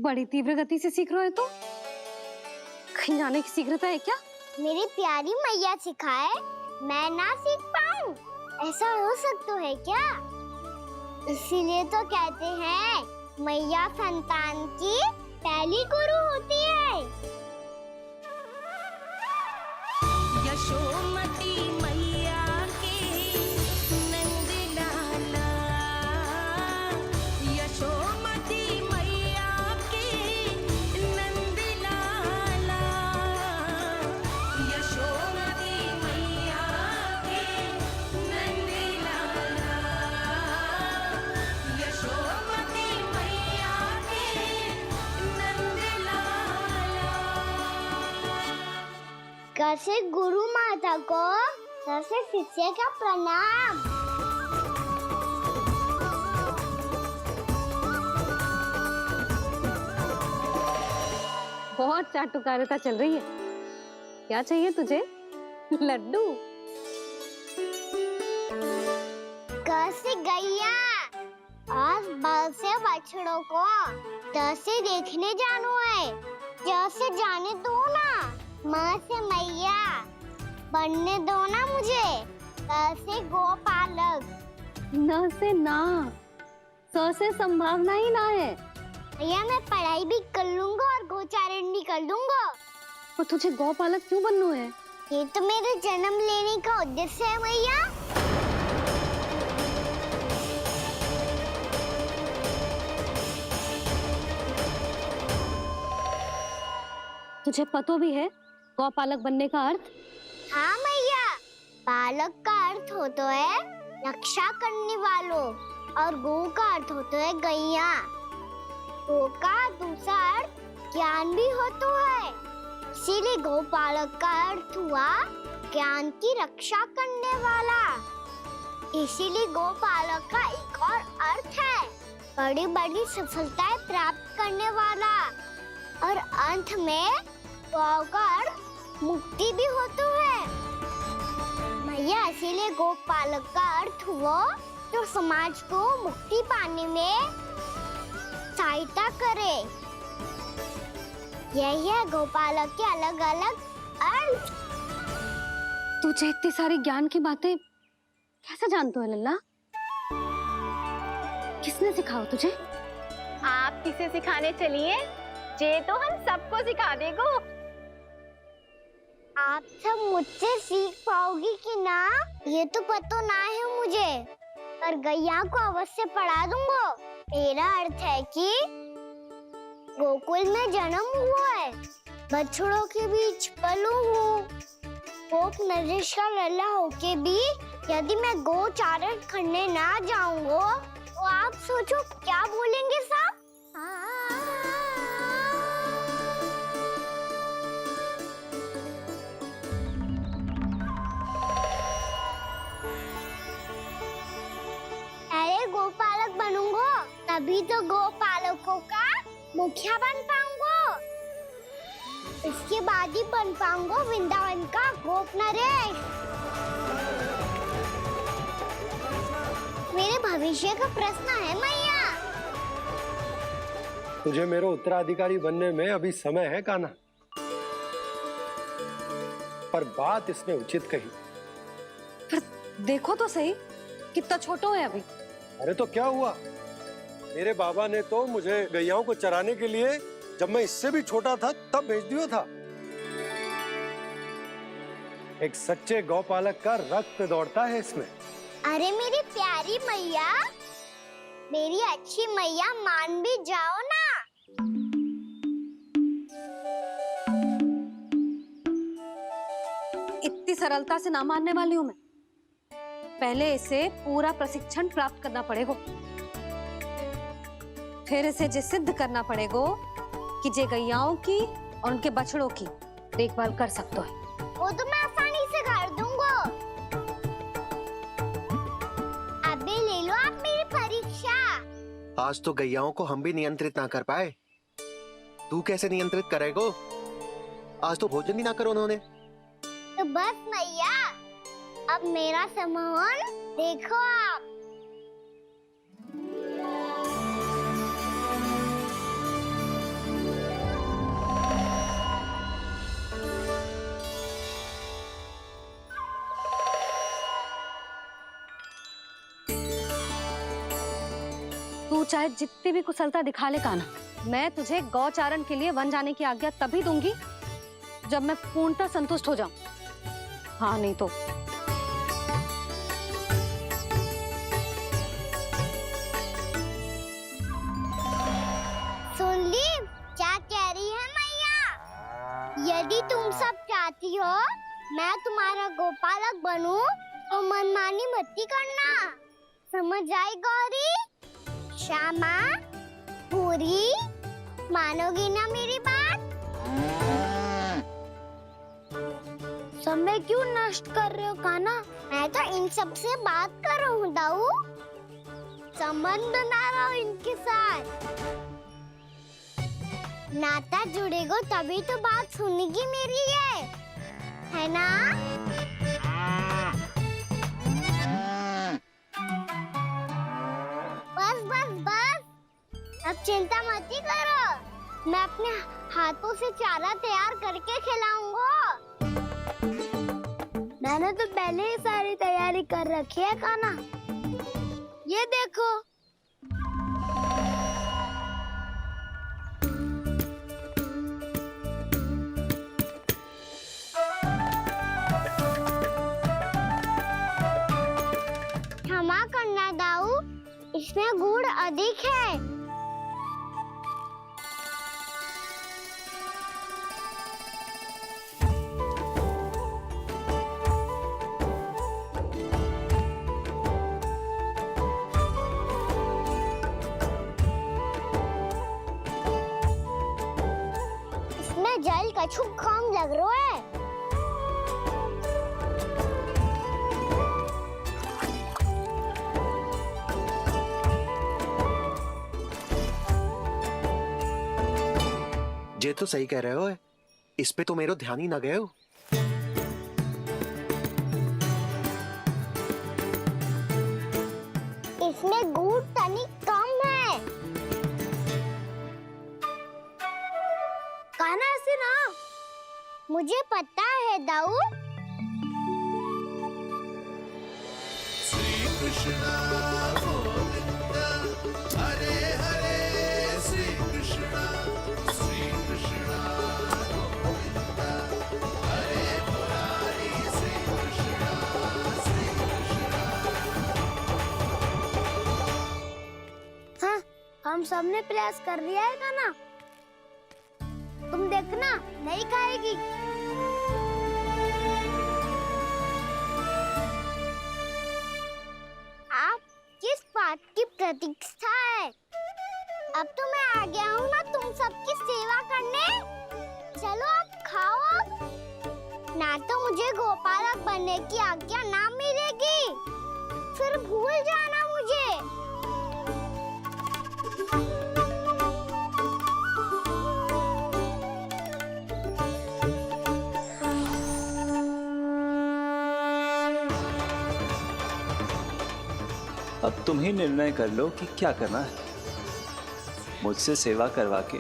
बड़ी तीव्र गति से सीख रहे हो तो कहीं जाने की शीघ्रता है क्या? मेरी प्यारी मैया सिखाए, मैं ना सीख पाऊं, ऐसा हो सकता है क्या? इसीलिए तो कहते हैं मैया संतान की पहली गुरु होती है। यशोमती मैया के नंद लाला, यशोमती मैया के नंद लाला, यशोमती मैया के नंद लाला, यशोमती मैया के नंद लाला। कैसे गुरु माता को, कैसे शिष्य का प्रणाम। बहुत चाटुकारिता चल रही है। क्या चाहिए तुझे? लड्डू? कैसे गैया आज बाल से बछड़ों को कैसे देखने जानो है, जैसे जाने दो ना, माँ से मैया बनने दो ना मुझे, कैसे गोपालक। न से ना, स से संभावना ही ना है। भैया मैं पढ़ाई भी कर लूंगा और गोचारण भी कर लूंगा। तो तुझे गौपालक क्यों बनना है? ये तो मेरे जन्म लेने का उद्देश्य है भैया। तुझे पता भी है गौपालक बनने का अर्थ? हाँ मैया, पालक का अर्थ होता है रक्षा करने वालों, और गौ का अर्थ होता है गैया। गौ का दूसरा अर्थ ज्ञान भी होता है, इसीलिए गौपालक का अर्थ हुआ ज्ञान की रक्षा करने वाला। इसीलिए गौपालक का एक और अर्थ है बड़ी बड़ी सफलताएं प्राप्त करने वाला, और अंत में गौ का अर्थ मुक्ति भी होता है। भैया इसीलिए गोपालक का अर्थ हुआ जो समाज को मुक्ति पाने में सहायता करे। यही है गोपालक के अलग अलग अर्थ। तुझे इतनी सारी ज्ञान की बातें कैसे जानते हो लल्ला? किसने सिखाओ तुझे? आप किसे सिखाने चलिए, जे तो हम सबको सिखा देगो। आप सब मुझसे सीख पाओगी कि ना ये तो पता ना है मुझे, पर गैया को अवश्य पढ़ा दूंगा। मेरा अर्थ है कि गोकुल में जन्म हुआ है, बछड़ों के बीच पलू हूँ, गोप नरेश का लल्ला होके भी यदि मैं गोचारण करने ना जाऊंगा तो आप सोचो क्या बोलेंगे साहब? अरे गोपालक बनूंगा तभी तो गोपालकों का मुखिया बन पाऊंगा, इसके बाद ही बन पाऊंगा वृंदावन का गोप नरेश। मेरे भविष्य का प्रश्न है मैया। तुझे मेरे उत्तराधिकारी बनने में अभी समय है कान्हा। पर बात इसने उचित कही। फिर देखो तो सही, कितना छोटो है अभी। अरे तो क्या हुआ, मेरे बाबा ने तो मुझे गैयाओं को चराने के लिए जब मैं इससे भी छोटा था तब भेज दिया था। एक सच्चे गौपालक का रक्त दौड़ता है इसमें। अरे मेरी प्यारी मैया, मेरी अच्छी मैया, मान भी जाओ ना। इतनी सरलता से ना मानने वाली हूं मैं। पहले इसे पूरा प्रशिक्षण प्राप्त करना पड़ेगा, फिर इसे जे सिद्ध करना पड़ेगा कि जे गैयाओं की और उनके बछड़ों की देखभाल कर सकते है। वो तो मैं आसानी से कर दूंगा। अबे ले लो आप मेरी परीक्षा। आज तो गैयाओं को हम भी नियंत्रित ना कर पाए, तू कैसे नियंत्रित करेगो? आज तो भोजन ही ना करो उन्होंने। तो बस मैया, अब मेरा सम्मान देखो आप। तू चाहे जितनी भी कुशलता दिखा ले कान्हा, मैं तुझे गौचारण के लिए वन जाने की आज्ञा तभी दूंगी जब मैं पूर्णतः संतुष्ट हो जाऊं। हाँ नहीं तो सुन ली क्या कह रही है मैया? यदि तुम सब चाहती हो मैं तुम्हारा गोपालक बनूं तो मनमानी मत करना, समझ आई गौरी? श्यामा, पूरी, मानोगी ना मेरी बात? समय क्यों नष्ट कर रहे हो कान्हा? मैं तो इन सब से बात कर रहा हूँ दाऊ, संबंध बना रहा हूँ इनके साथ। नाता जुड़ेगा तभी तो बात सुनेगी मेरी है ना? बस बस बस, अब चिंता मत ही करो, मैं अपने हाथों से चारा तैयार करके खिलाऊंगा। मैंने तो पहले ही सारी तैयारी कर रखी है कान्हा, ये देखो। क्षमा करना दाऊ, इसमें गुड़ अधिक है। इसमें जल कछु कम लग रहा है। ये तो सही कह रहे हो, इस पे तो मेरो ध्यान ही ना गए हो। इसमें गुड़ तनिक कम है। कान्हा ऐसे ना, मुझे पता है दाऊ। श्री कृष्णा गोविंद हरे हरे, श्री कृष्णा गोविंद हरे मुरारी, श्री कृष्णा हाँ, हम सबने प्रयास कर लिया है कान्हा, तुम देखना नहीं खाएगी। आप किस बात की प्रतीक्षा है? अब तो मैं आ गया हूँ ना तुम सबकी सेवा करने। चलो अब खाओ अब। ना तो मुझे गोपालक बनने की आज्ञा ना मिलेगी, फिर भूल जाना मुझे। अब तुम ही निर्णय कर लो कि क्या करना है। मुझसे सेवा करवा के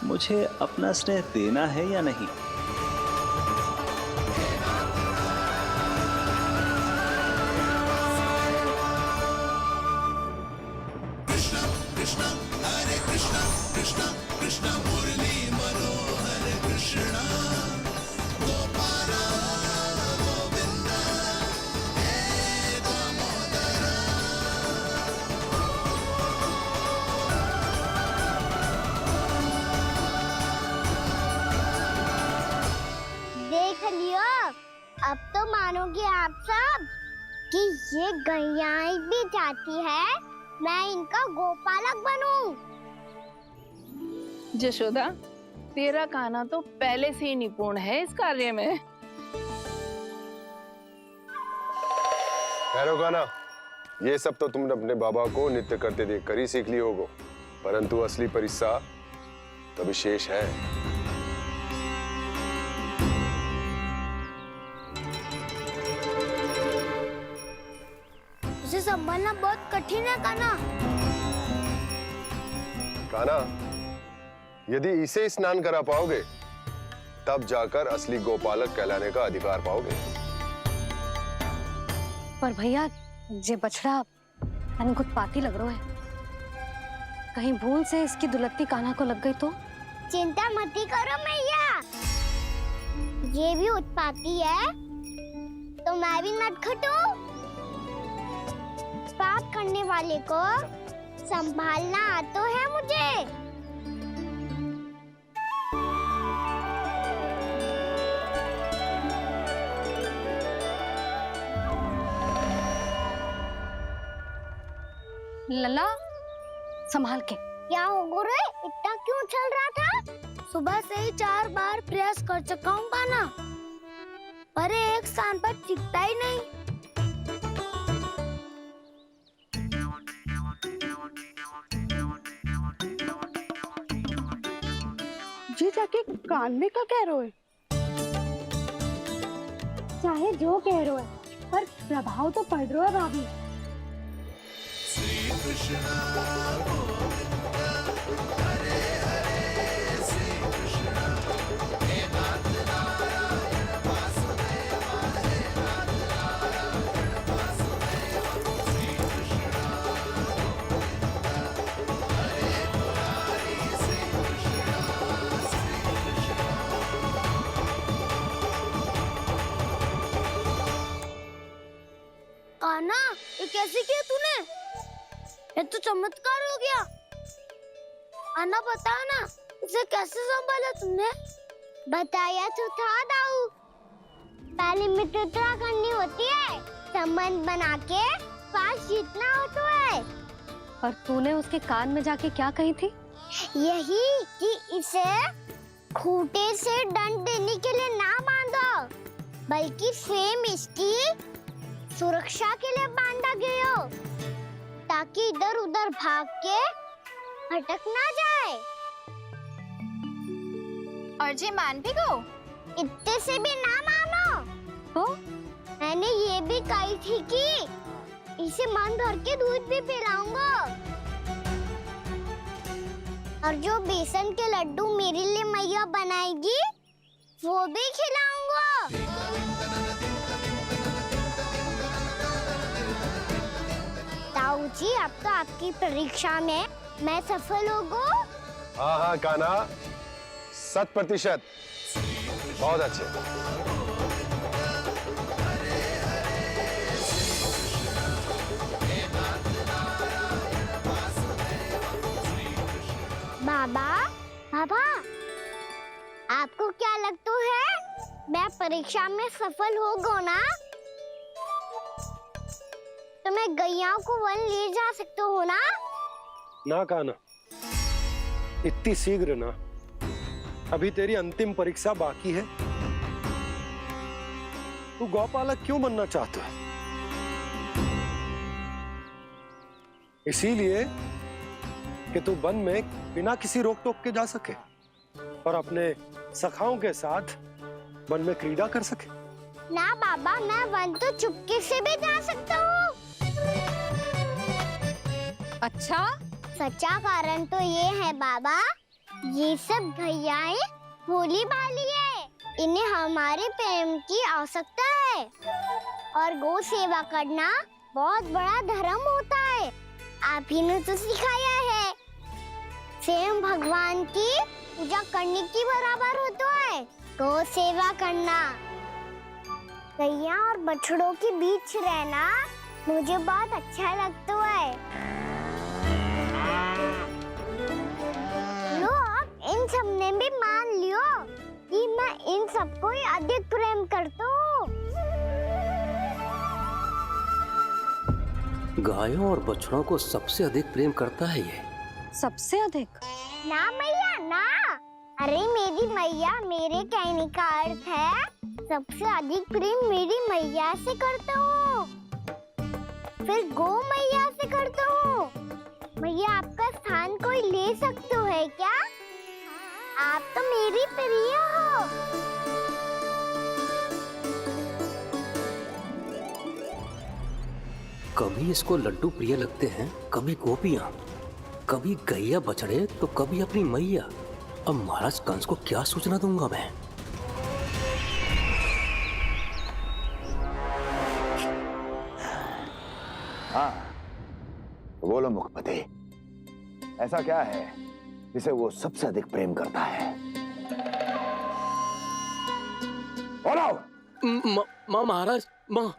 मुझे अपना स्नेह देना है या नहीं। कृष्ण कृष्ण मुरली मनोहर कृष्ण गोपाला गोविंद हे दामोदर। देख लियो, अब तो मानोगे आप सब कि ये गैयाएं भी चाहती है मैं इनका गोपालक बनूं। जशोदा, तेरा कान्हा तो पहले से ही निपुण है इस कार्य में। ठहरो कान्हा, ये सब तो तुमने अपने बाबा को नृत्य करते देख कर ही सीख ली होगो, परंतु असली परिस्सा तो विशेष है। उसे संभालना बहुत कठिन है कान्हा। कान्हा, यदि इसे स्नान करा पाओगे तब जाकर असली गोपालक कहलाने का अधिकार पाओगे। पर भैया ये बछड़ा यानी उत्पाती लग रहा है, कहीं भूल से इसकी दुलत्ती कान्हा को लग गई तो? चिंता मत करो मैया, ये भी उत्पाती है तो मैं भी नटखट हूँ। पाप करने वाले को संभालना आता है मुझे। लला संभाल के। क्या हो गुरु, इतना क्यों चल रहा था? सुबह से ही 4 बार प्रयास कर चुका हूँ कान्हा, पर एक स्थान पर टिकता ही नहीं। जी जाके कान में क्या कह रहे हो? चाहे जो कह रहे हो, पर प्रभाव तो पड़ रहा है भाभी। श्री कृष्ण गोविंद हरे हरे श्री कृष्ण हे नाथ नारायण वासुदेव हे नाथ नारायण वासुदेव श्री कृष्ण गोविंद हरे मुरारी श्री कृष्ण कान्हा, ये कैसे किया तूने? ये तो चमत्कार हो गया। अन्ना बता ना, इसे कैसे संभाला तुमने? बताया तो था दाऊ, पहले मित्रता करनी होती है, संबंध बना के पास जीतना होता है। और तूने उसके कान में जाके क्या कही थी? यही कि इसे खूंटे से दंड देने के लिए ना बांधो, बल्कि स्वयं इसकी सुरक्षा के लिए बांधा गया हो, ताकि इधर उधर भाग के भटक ना जाए। और जी मान भी गो? इतने से भी ना मानो। तो मैंने ये भी कही थी कि इसे मन भर के दूध भी पिलाऊंगा, और जो बेसन के लड्डू मेरे लिए मैया बनाएगी वो भी खिलाऊंगा। ताऊ जी, अब तो आपकी परीक्षा में मैं सफल होगा। हाँ हाँ कान्हा, 100%। बहुत अच्छे। बाबा, बाबा, आपको क्या लगता है मैं परीक्षा में सफल होगा ना? तो मैं गैयाओं को वन ले जा सकता हूँ ना? ना कान्हा, इतनी शीघ्र ना, अभी तेरी अंतिम परीक्षा बाकी है। तू गौपालक क्यों बनना चाहता है? इसीलिए कि तू वन में बिना किसी रोक टोक के जा सके और अपने सखाओं के साथ वन में क्रीड़ा कर सके। ना बाबा, मैं वन तो चुपके से भी जा सकता हूँ। अच्छा? सच्चा कारण तो ये है बाबा, ये सब गैयाएं भोली भाली है, इन्हें हमारे प्रेम की आवश्यकता है, और गौ सेवा करना बहुत बड़ा धर्म होता है। आप ही ने तो सिखाया है। सेम भगवान की पूजा करने की बराबर होता है। गौ सेवा करना, गैया और बछड़ों के बीच रहना मुझे बहुत अच्छा लगता है। लो अब इन सब ने भी मान लियो कि मैं इन सबको ही अधिक प्रेम करता हूँ। गायों और बछड़ों को सबसे अधिक प्रेम करता है ये। सबसे अधिक? ना मैया ना, अरे मेरी मैया, मेरे कहने का अर्थ है सबसे अधिक प्रेम मेरी मैया से करता हूँ, फिर गौ मैया से करता हूँ। मैया आपका स्थान कोई ले सकते है क्या? आप तो मेरी प्रिय हो। कभी इसको लड्डू प्रिय लगते हैं, कभी गोपियां, कभी गैया बछड़े, तो कभी अपनी मैया। अब महाराज कंस को क्या सूचना दूंगा मैं? हाँ, बोलो मुखपति, ऐसा क्या है जिसे वो सबसे अधिक प्रेम करता है? बोलो। माँ महाराज, माँ।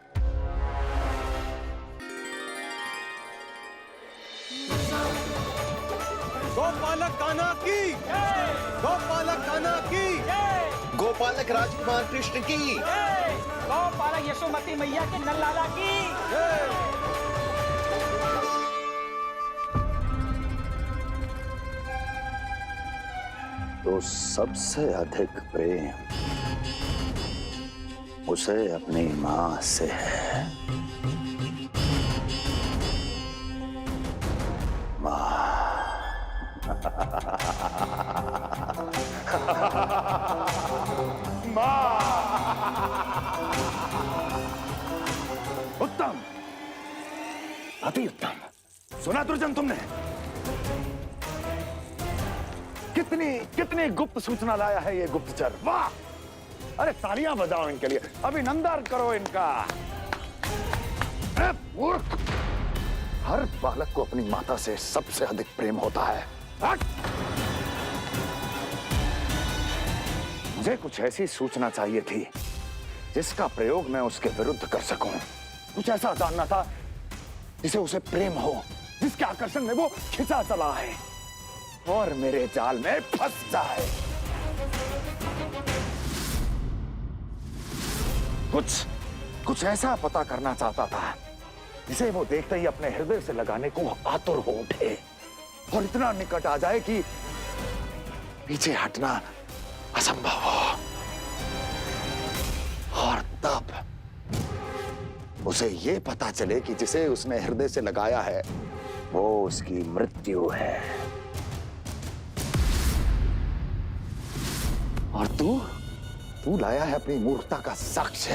गोपालक कान्हा की, गोपालक कान्हा की, गोपालक राजकुमार कृष्ण की, गौपालक यशोमती मैया के नल्लाला की। तो सबसे अधिक प्रेम उसे अपनी माँ से है। माँ। उत्तम, अति उत्तम। सुना दुर्जन तुमने? कितनी कितनी गुप्त सूचना लाया है ये गुप्तचर। वाह! अरे तालियां बजाओ इनके लिए, अभिनंदन करो इनका। अरे मूर्ख! हर बालक को अपनी माता से सबसे अधिक प्रेम होता है। हट! मुझे कुछ ऐसी सूचना चाहिए थी जिसका प्रयोग मैं उसके विरुद्ध कर सकूं। कुछ ऐसा जानना था जिसे उसे प्रेम हो, जिसके आकर्षण में वो खिंचा चला है और मेरे जाल में फंस जाए। कुछ ऐसा पता करना चाहता था जिसे वो देखते ही अपने हृदय से लगाने को आतुर हो उठे और इतना निकट आ जाए कि पीछे हटना असंभव हो। और तब उसे ये पता चले कि जिसे उसने हृदय से लगाया है वो उसकी मृत्यु है। और तू लाया है अपनी मूर्खता का साक्ष्य,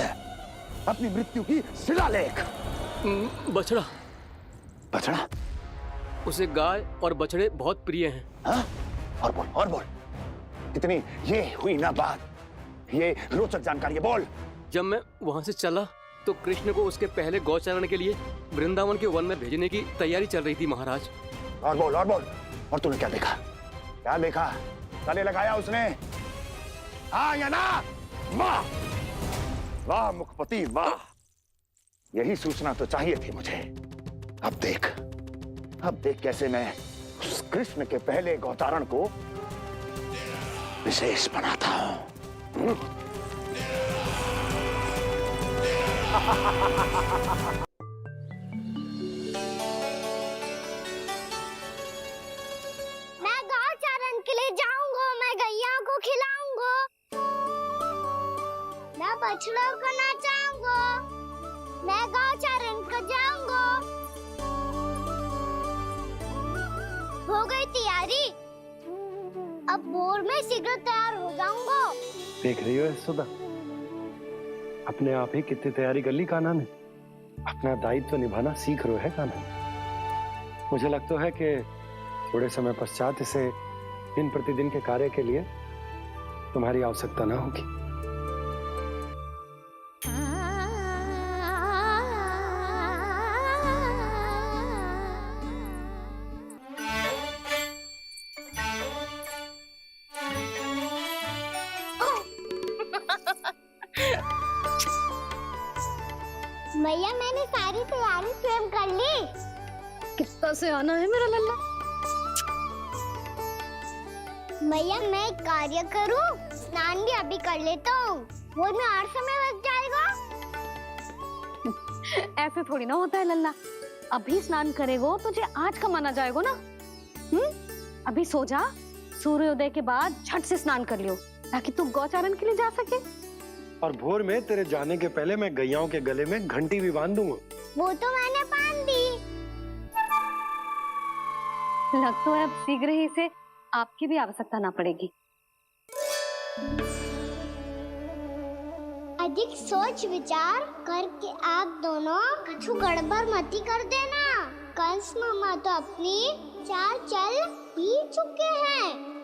अपनी मृत्यु की शिलालेख। बछड़ा। बछड़ा? उसे गाय और बछड़े बहुत प्रिय हैं। हाँ? और बोल। कितनी ये हुई ना बात, ये रोचक जानकारी है, बोल। जब मैं वहां से चला तो कृष्ण को उसके पहले गौचारण के लिए वृंदावन के वन में भेजने की तैयारी चल रही थी महाराज। और बोल। और तूने क्या देखा? गले लगाया उसने? हाँ या ना? वाह वाह मुखपति वाह, यही सूचना तो चाहिए थी मुझे। अब देख कैसे मैं उस कृष्ण के पहले गौचारण को विशेष बनाता हूं। मैं गौचारण के लिए जाऊंगा, मैं गैया को खिलाऊंगा, मैं बछड़ों को नचाऊंगा, मैं गौचारण को जाऊंगा। हो गई तैयारी, अब भोर में शीघ्र तैयार हो जाऊंगा। देख रही हो यशोदा, अपने आप ही कितनी तैयारी कर ली कान्हा ने। अपना दायित्व निभाना सीख रहे है कान्हा। मुझे लगता है कि थोड़े समय पश्चात इसे दिन प्रतिदिन के कार्य के लिए तुम्हारी आवश्यकता ना होगी। मैया मैंने सारी तैयारी स्वयं कर ली। कितना से आना है मेरा लल्ला? मैया मैं एक कार्य करूं, स्नान भी अभी कर लेता हूँ, वो में और समय लग जाएगा। ऐसे थोड़ी ना होता है लल्ला, अभी स्नान करेगो तुझे आज का माना जाएगा ना। अभी सो जा, सूर्योदय के बाद झट से स्नान कर लियो ताकि तू गौचारण के लिए जा सके। और भोर में तेरे जाने के पहले मैं गैयाओं के गले में घंटी भी बांध दूंगा। वो तो मैंने बांध दी। लग तो है अब शीघ्र ही से आपकी भी आवश्यकता ना पड़ेगी। अधिक सोच विचार करके आप दोनों कछु गड़बड़ मती कर देना। कंस मामा तो अपनी चाल चल ही चुके हैं।